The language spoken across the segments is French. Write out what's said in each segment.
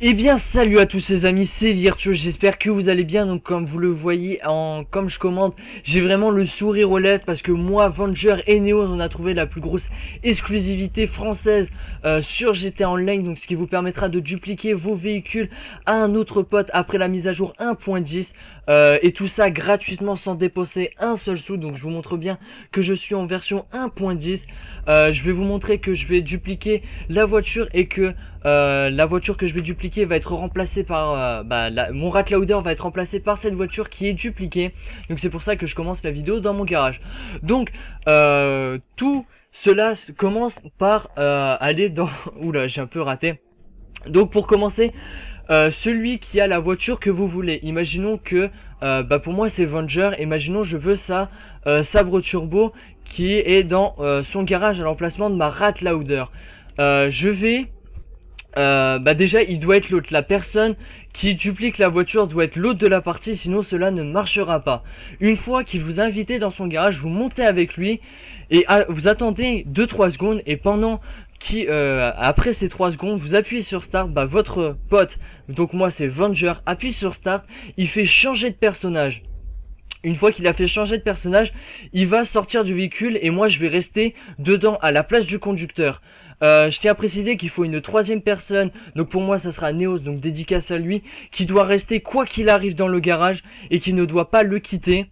Eh bien salut à tous les amis, c'est Virtuo, j'espère que vous allez bien. Donc comme vous le voyez, comme je commande, j'ai vraiment le sourire aux lèvres parce que moi, Venger et Neos, on a trouvé la plus grosse exclusivité française sur GTA Online. Donc ce qui vous permettra de dupliquer vos véhicules à un autre pote après la mise à jour 1.10 et tout ça gratuitement sans dépenser un seul sou. Donc je vous montre bien que je suis en version 1.10. Je vais vous montrer que je vais dupliquer la voiture et que la voiture que je vais dupliquer va être remplacée par mon Ratlauder va être remplacé par cette voiture qui est dupliquée. Donc c'est pour ça que je commence la vidéo dans mon garage. Donc tout cela commence par aller dans... Oula, j'ai un peu raté. Donc pour commencer, celui qui a la voiture que vous voulez. Imaginons que pour moi c'est Venger. Imaginons je veux sa sabre turbo qui est dans son garage à l'emplacement de ma Ratlauder. Je vais déjà il doit être l'autre. La personne qui duplique la voiture doit être l'autre de la partie, sinon cela ne marchera pas. Une fois qu'il vous a invité dans son garage, vous montez avec lui et vous attendez 2-3 secondes et pendant après ces 3 secondes, vous appuyez sur Start, votre pote, donc moi c'est Venger, appuie sur Start, il fait changer de personnage. Une fois qu'il a fait changer de personnage, il va sortir du véhicule et moi je vais rester dedans à la place du conducteur. Je tiens à préciser qu'il faut une troisième personne, donc pour moi ça sera Neos, donc dédicace à lui, qui doit rester quoi qu'il arrive dans le garage et qui ne doit pas le quitter.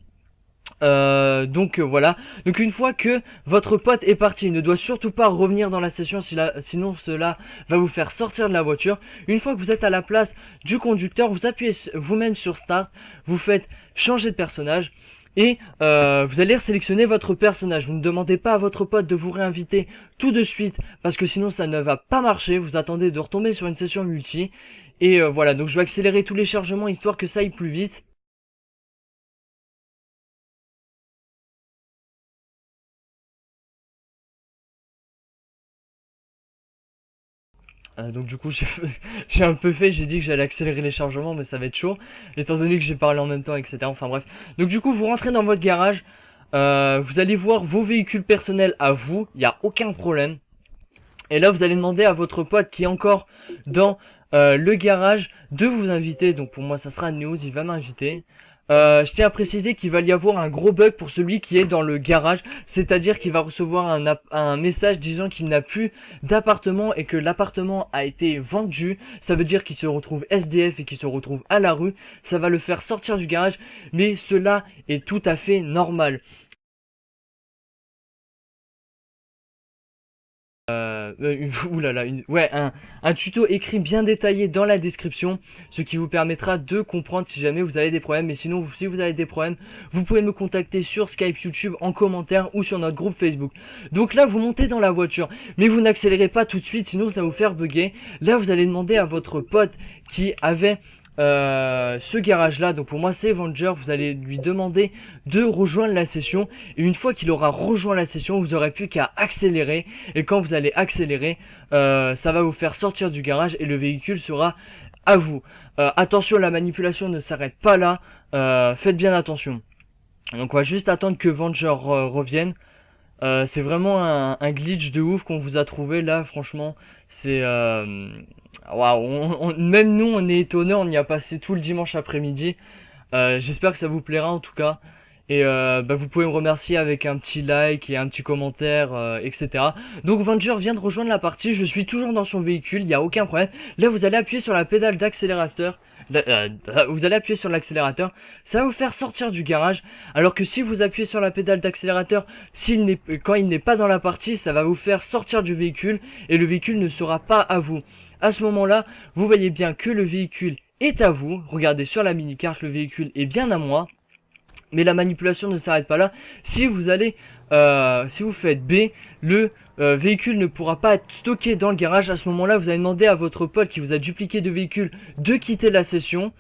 Voilà. Donc une fois que votre pote est parti, il ne doit surtout pas revenir dans la session, sinon cela va vous faire sortir de la voiture. Une fois que vous êtes à la place du conducteur, vous appuyez vous-même sur Start, vous faites changer de personnage et vous allez sélectionner votre personnage. Vous ne demandez pas à votre pote de vous réinviter tout de suite parce que sinon ça ne va pas marcher. Vous attendez de retomber sur une session multi et voilà. Donc je vais accélérer tous les chargements histoire que ça aille plus vite. Donc du coup j'ai un peu fait, j'ai dit que j'allais accélérer les chargements mais ça va être chaud étant donné que j'ai parlé en même temps, etc. Enfin bref. Donc du coup vous rentrez dans votre garage, vous allez voir vos véhicules personnels à vous, il n'y a aucun problème. Et là vous allez demander à votre pote qui est encore dans le garage de vous inviter. Donc pour moi ça sera News, il va m'inviter. Je tiens à préciser qu'il va y avoir un gros bug pour celui qui est dans le garage, c'est-à-dire qu'il va recevoir un message disant qu'il n'a plus d'appartement et que l'appartement a été vendu. Ça veut dire qu'il se retrouve SDF et qu'il se retrouve à la rue. Ça va le faire sortir du garage, mais cela est tout à fait normal. Un tuto écrit bien détaillé dans la description, ce qui vous permettra de comprendre si jamais vous avez des problèmes. Mais sinon, si vous avez des problèmes, vous pouvez me contacter sur Skype, YouTube, en commentaire ou sur notre groupe Facebook. Donc là, vous montez dans la voiture, mais vous n'accélérez pas tout de suite, sinon ça va vous faire bugger. Là, vous allez demander à votre pote qui avait ce garage là, donc pour moi c'est Venger, vous allez lui demander de rejoindre la session et une fois qu'il aura rejoint la session vous aurez plus qu'à accélérer et quand vous allez accélérer ça va vous faire sortir du garage et le véhicule sera à vous. Attention, la manipulation ne s'arrête pas là, faites bien attention. Donc on va juste attendre que Venger revienne. C'est vraiment un glitch de ouf qu'on vous a trouvé là, franchement c'est waouh, même nous on est étonnés, on y a passé tout le dimanche après-midi. J'espère que ça vous plaira en tout cas. Et vous pouvez me remercier avec un petit like et un petit commentaire, etc. Donc Venger vient de rejoindre la partie, je suis toujours dans son véhicule, il n'y a aucun problème. Là vous allez appuyer sur la pédale d'accélérateur. Vous allez appuyer sur l'accélérateur, ça va vous faire sortir du garage. Alors que si vous appuyez sur la pédale d'accélérateur, quand il n'est pas dans la partie, ça va vous faire sortir du véhicule et le véhicule ne sera pas à vous. À ce moment-là, vous voyez bien que le véhicule est à vous. Regardez sur la mini-carte, le véhicule est bien à moi. Mais la manipulation ne s'arrête pas là. Si vous faites B, le véhicule ne pourra pas être stocké dans le garage. À ce moment-là, vous allez demander à votre pote qui vous a dupliqué de véhicule de quitter la session,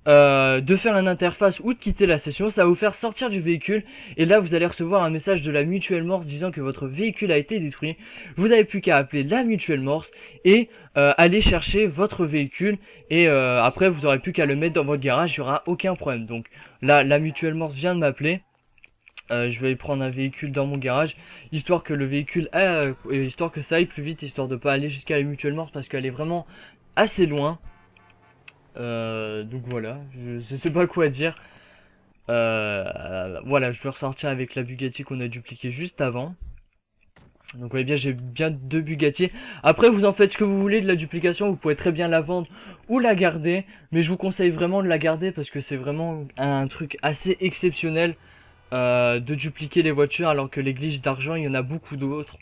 de faire une interface ou de quitter la session. Ça va vous faire sortir du véhicule et là vous allez recevoir un message de la Mutuelle Morse disant que votre véhicule a été détruit. Vous n'avez plus qu'à appeler la Mutuelle Morse et aller chercher votre véhicule et après vous n'aurez plus qu'à le mettre dans votre garage, il n'y aura aucun problème. Donc là la Mutuelle Morse vient de m'appeler. Je vais prendre un véhicule dans mon garage histoire que le véhicule histoire que ça aille plus vite, histoire de pas aller jusqu'à la Mutuelle Morse parce qu'elle est vraiment assez loin. Donc voilà, je sais pas quoi dire. Voilà, je vais ressortir avec la Bugatti qu'on a dupliquée juste avant. Donc vous voyez bien, j'ai bien deux Bugatti. Après, vous en faites ce que vous voulez de la duplication. Vous pouvez très bien la vendre ou la garder. Mais je vous conseille vraiment de la garder parce que c'est vraiment un truc assez exceptionnel de dupliquer les voitures. Alors que les glitches d'argent, il y en a beaucoup d'autres.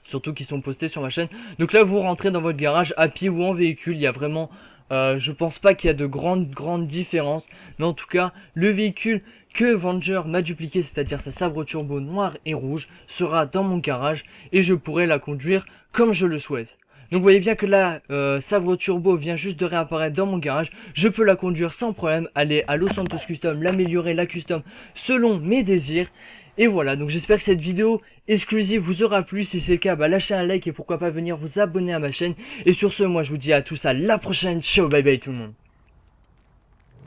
Surtout qui sont postés sur ma chaîne. Donc là, vous rentrez dans votre garage à pied ou en véhicule. Il y a vraiment... je pense pas qu'il y a de grandes différences. Mais en tout cas, le véhicule que Venger m'a dupliqué, c'est-à-dire sa sabre turbo noire et rouge, sera dans mon garage et je pourrai la conduire comme je le souhaite. Donc vous voyez bien que la sabre turbo vient juste de réapparaître dans mon garage. Je peux la conduire sans problème, aller à Los Santos Custom, l'améliorer, la custom selon mes désirs. Et voilà, donc j'espère que cette vidéo exclusive vous aura plu. Si c'est le cas, bah lâchez un like et pourquoi pas venir vous abonner à ma chaîne. Et sur ce, moi je vous dis à tous à la prochaine. Ciao, bye bye tout le monde.